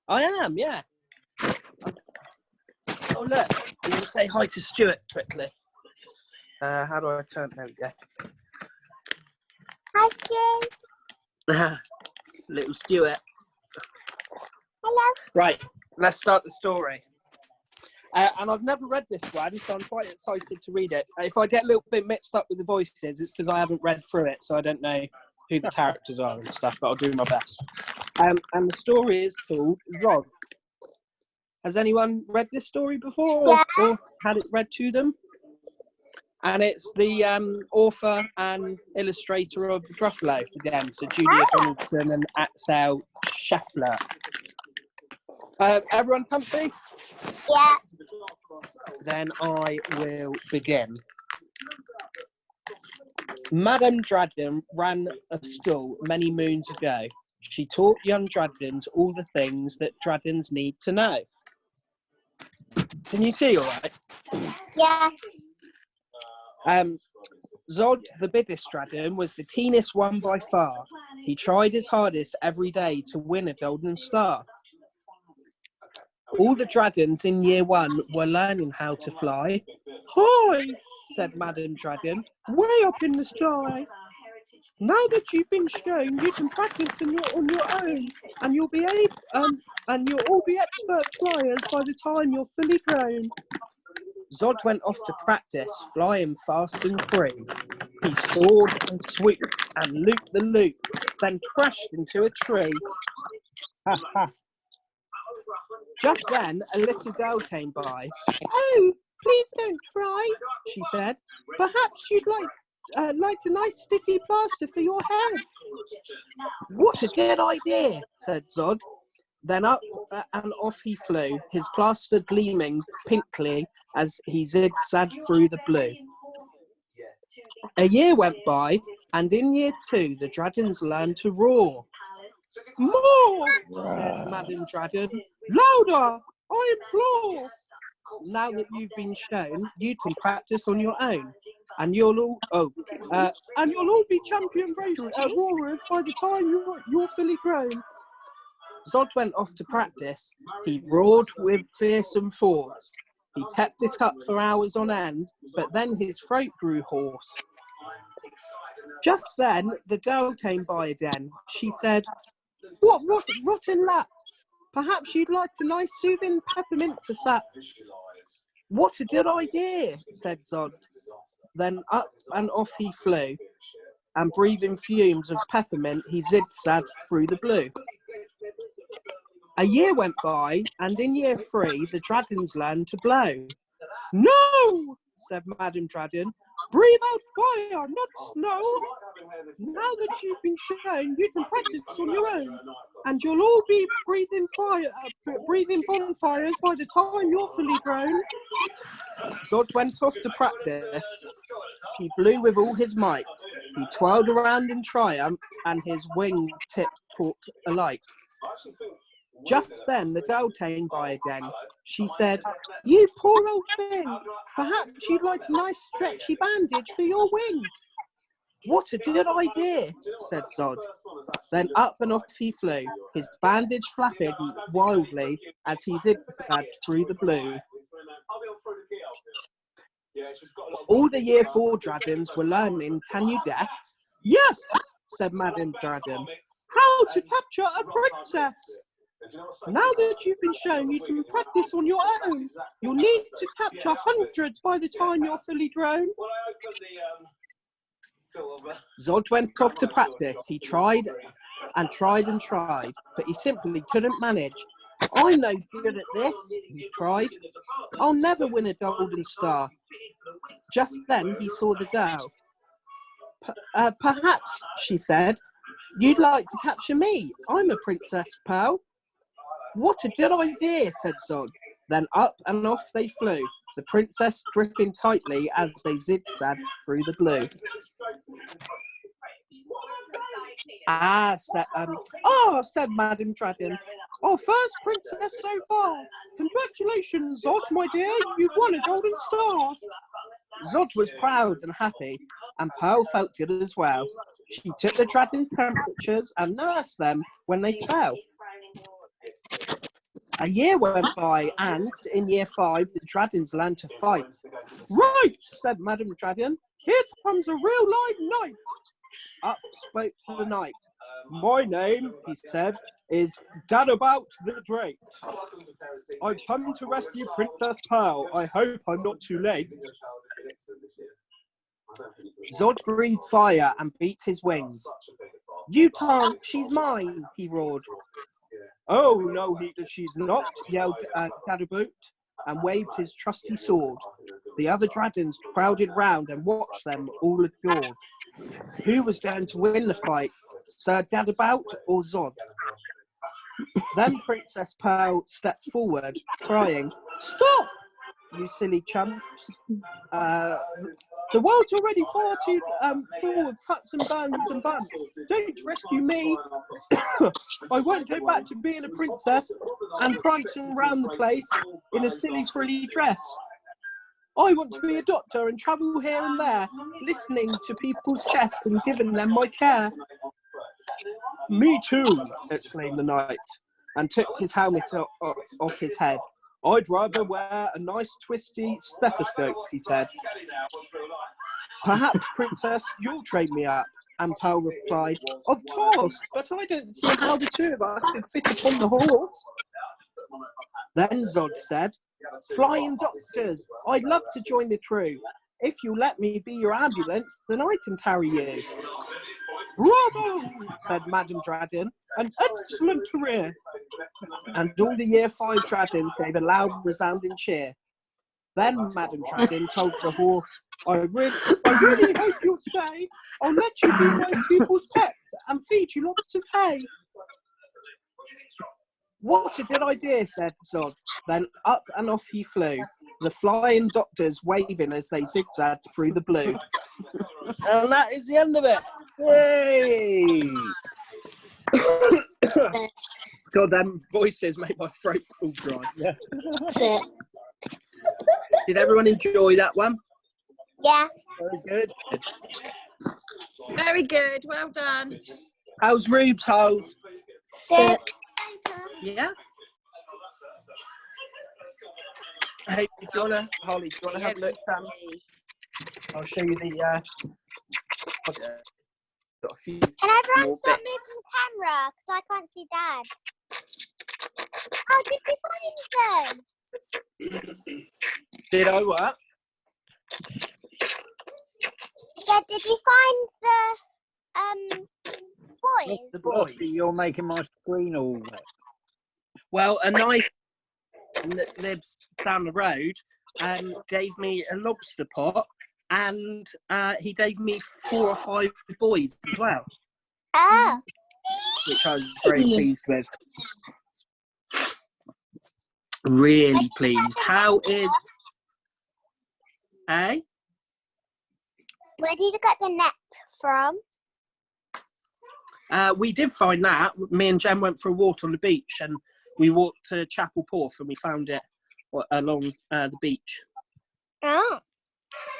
I am, yeah. Oh, look. I'm going to say hi to Stuart quickly. How do I turn? There we go. Hi, Stuart. Little Stuart. Hello. Right, let's start the story. And I've never read this one, so I'm quite excited to read it. If I get a little bit mixed up with the voices, it's because I haven't read through it, so I don't know who the characters are and stuff, but I'll do my best. And the story is called ZOG. Has anyone read this story before or had it read to them? And it's the author and illustrator of The Gruffalo again, so Julia Donaldson and Axel Scheffler. Everyone comfy? Yeah. Then I will begin. Madame Dragon ran a school many moons ago. She taught young dragons all the things that dragons need to know. Can you see all right? Yeah. Zod, the biggest dragon, was the keenest one by far. He tried his hardest every day to win a golden star. All the dragons in year one were learning how to fly. Hi, said Madame Dragon, way up in the sky. Now that you've been shown, you can practice on your own, and you'll all be expert flyers by the time you're fully grown. Zod went off to practice, flying fast and free. He soared and swooped and looped the loop, then crashed into a tree. Ha ha. Just then, a little girl came by. Oh, please don't cry, she said. Perhaps you'd like a nice sticky plaster for your head. What a good idea, said Zod. Then up and off he flew, his plaster gleaming pinkly as he zigzagged through the blue. A year went by, and in year 2, the dragons learned to roar. More, said Madame Dragon. Louder, I implore. Now that you've been shown, you can practice on your own, and you'll all be champion roarers by the time you're fully grown. Zod went off to practice. He roared with fearsome force. He kept it up for hours on end, but then his throat grew hoarse. Just then, the girl came by again. She said, What rotten lap? Perhaps you'd like a nice soothing peppermint to sap. What a good idea, said Zod. Then up and off he flew, and breathing fumes of peppermint, he zigzagged through the blue. A year went by, and in year 3, the dragons learned to blow. No, said Madame Dragon. Breathe out fire, not snow. Now that you've been shown, you can practice on your own, and you'll all be breathing bonfires by the time you're fully grown. Zod went off to practice. He blew with all his might. He twirled around in triumph, and his wing tip caught alight. Just then the girl came by again. She said, You poor old thing, perhaps you'd like a nice stretchy bandage for your wing. What a good idea, said Zod. Then up and off he flew, his bandage flapping wildly as he zigzagged through the blue. All the year 4 dragons were learning, can you guess? Yes, said Madame Dragon. How to capture a princess. Now that you've been shown, you can practice on your own. You'll need to capture hundreds by the time you're fully grown. Zod went off to practice. He tried and tried and tried, but he simply couldn't manage. I'm no good at this, he cried. I'll never win a golden star. Just then he saw the girl. Perhaps, she said, you'd like to capture me. I'm a princess pearl. What a good idea, said Zog. Then up and off they flew, the princess gripping tightly as they zigzagged through the blue. Said Madame Dragon. Our first princess so far. Congratulations, Zod, my dear, you've won a golden star. Zod was proud and happy, and Pearl felt good as well. She took the dragon's temperatures and nursed them when they fell. A year went by, and in year 5, the dragons learned to fight. Right, said Madam Dragon. Here comes a real live knight. Up spoke the knight. My name, he said, is Gadabout the Great. I've come to rescue Princess Pearl. I hope I'm not too late. Zod breathed fire and beat his wings. You can't, she's mine, he roared. Oh, no, she's not, yelled Gadabout, and waved his trusty sword. The other dragons crowded round and watched them, all adored. Who was going to win the fight, Sir Gadabout or Zod? Then Princess Pearl stepped forward, crying, Stop, you silly chumps. The world's already far too full of cuts and burns and bumps. Don't rescue me. I won't go back to being a princess and prancing around the place in a silly frilly dress. I want to be a doctor and travel here and there, listening to people's chests and giving them my care. Me too, exclaimed the knight, and took his helmet off his head. I'd rather wear a nice twisty stethoscope, he said. Perhaps, Princess, you'll train me up. And Pearl replied, Of course, but I don't see how the two of us could fit upon the horse. Then Zod said, Flying doctors, I'd love to join the crew. If you let me be your ambulance, then I can carry you. Bravo, said Madam Dragon, an excellent career. And all the year 5 dragons gave a loud, resounding cheer. Then Madam Dragon told the horse, I really hope you'll stay. I'll let you be my pupil's pet and feed you lots of hay. What a good idea, said Zod. Then up and off he flew, the flying doctors waving as they zigzagged through the blue. And that is the end of it. Yay! God, them voices make my throat all dry. Yeah. That's it. Did everyone enjoy that one? Yeah. Very good. Very good. Well done. How's Rube's house? Sit. Yeah. Hey, Holly, do you wanna have a look? I'll show you the. Got a few. Can everyone more stop bits. moving the camera? Because I can't see Dad. Oh, did we find them? Did I what? Yeah, did we find the boys? The boys. You're making my screen all wet. Well, a nice that lives down the road gave me a lobster pot, and he gave me 4 or 5 boys as well, Oh. which I was very pleased with. Really pleased. How is? Eh? Where did you get the net from? We did find that. Me and Jen went for a walk on the beach, and we walked to Chapel Porth, and we found it along the beach. Oh.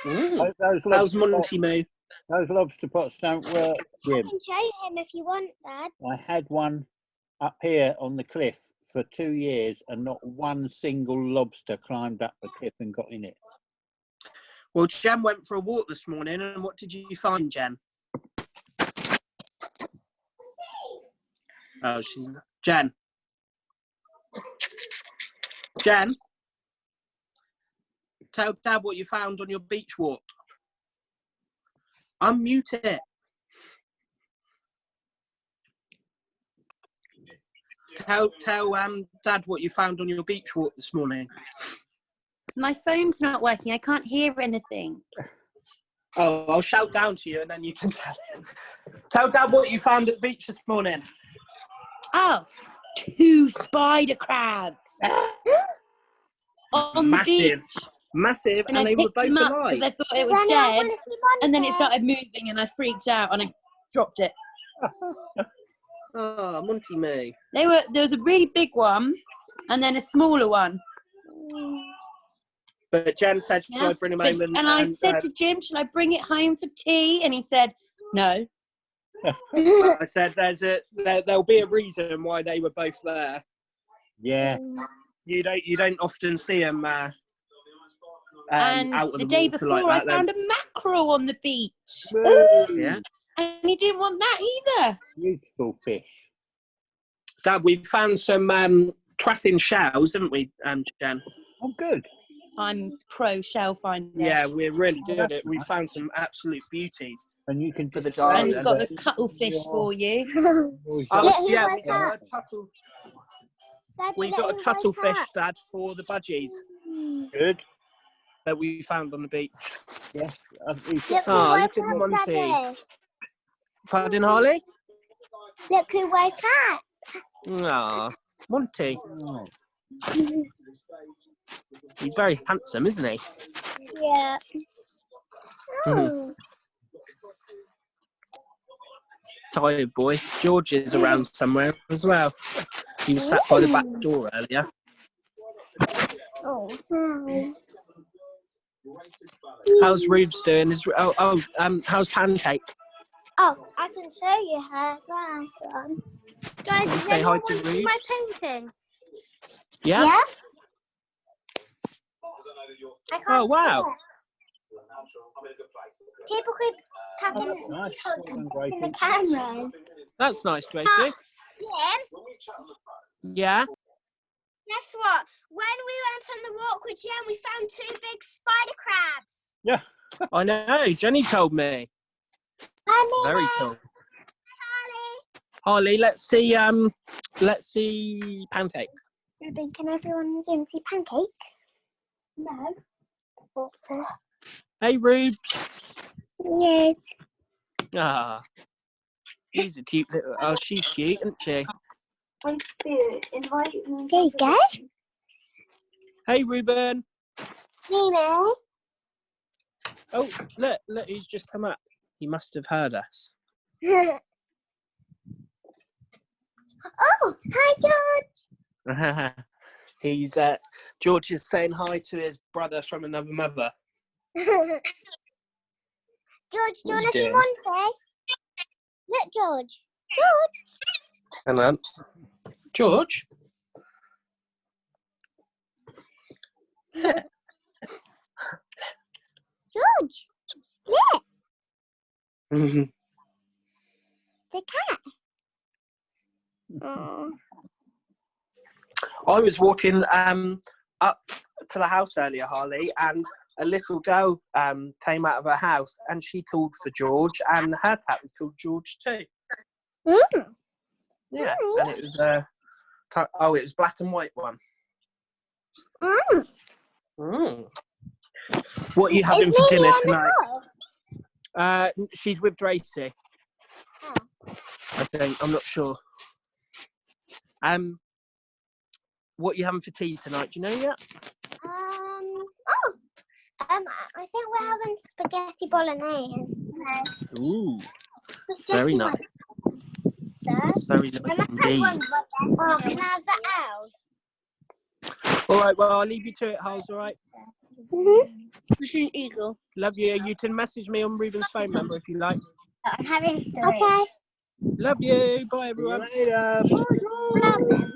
Mm. Those How's lobster Monty Moo? Those lobster pots don't work, I Jim. can show him if you want, Dad. I had one up here on the cliff for 2 years and not one single lobster climbed up the cliff and got in it. Well, Jen went for a walk this morning, and what did you find, Jen? Oh, she's Jen. Jen, tell Dad what you found on your beach walk. Unmute it. Tell Dad what you found on your beach walk this morning. My phone's not working. I can't hear anything. Oh, I'll shout down to you and then you can tell him. Tell Dad what you found at the beach this morning. Oh, 2 spider crabs on the beach. Massive, and I they were picked both them up alive. because I thought it was Granny, I dead, wanna see one and then it there. started moving, and I freaked out and I dropped it. Oh, Monty Moo. There was a really big one, and then a smaller one. But Jen said, should I bring him home? And I said to Jim, "Shall I bring it home for tea?" And he said, "No." I said, there'll be a reason why they were both there. Yeah. You don't often see them And out of the the day water before, like I that. found a mackerel on the beach. Yeah. And he didn't want that either. Beautiful fish. Dad, we found some trapping shells, haven't we, Jen? Oh, good. I'm pro shell finder. Yeah, we're really Oh, good at that's it. We nice. found some absolute beauties. And you can For the display And garden. got a them cuttlefish in for you. your Oh, Look who yeah, woke up. Daddy, we look got a who woke cuttlefish, up. Dad, for the budgies Good. that we found on the beach. Yes. Look who Oh, woke look at up, Monty. Daddy. Pardon, Harley? Look who woke up. Aw, Monty. Oh, He's very handsome, isn't he? Yeah. Oh. Tired boy. George is around somewhere as well. He was sat by the back door earlier. Oh. Sorry. How's Rubes doing? How's Pancake? Oh, I can show you her as well. Guys, Can you does say hi anyone to want to see Rubes? my painting? Yeah? Yeah? I can't Oh, wow. see it. People keep tapping nice. in the camera. That's nice, Tracy. Yeah. Yeah? Guess what? When we went on the walk with Jen, we found 2 big spider crabs. yeah. I know. Jenny told me. Hi, Very Mimi. cool. Harley. Harley, let's see Pancake. Ruben, can everyone Zoom see Pancake? No. Hey, Rubes. Yes. Ah, he's a cute little. Oh, she's cute, isn't she? There you go. Hey, Ruben. Mimi. Oh, look, he's just come up. He must have heard us. Oh, hi, George. He's George is saying hi to his brother from another mother. George, do you want to see Monty? Look, George. George. Hang on. George? George. Look, Mm-hmm. the cat. Oh. I was walking up to the house earlier, Harley, and a little girl came out of her house and she called for George, and her cat was called George too. Mm. Yeah, and it was it was black and white one. Mm. Mm. What are you Is having for Mimi dinner on the tonight? call? She's with Gracie. Oh. I think. I'm not sure. What are you having for tea tonight? Do you know yet? I think we're having spaghetti bolognese. Ooh, very nice. Sir? Very nice indeed. Oh, can I have that out? All right, well, I'll leave you to it, Hals, all right? It's an eagle. Love you. You can message me on Ruben's phone number if you like. I'm having 3. Okay. Love you. Bye, See you everyone. later. Bye, guys. Love them.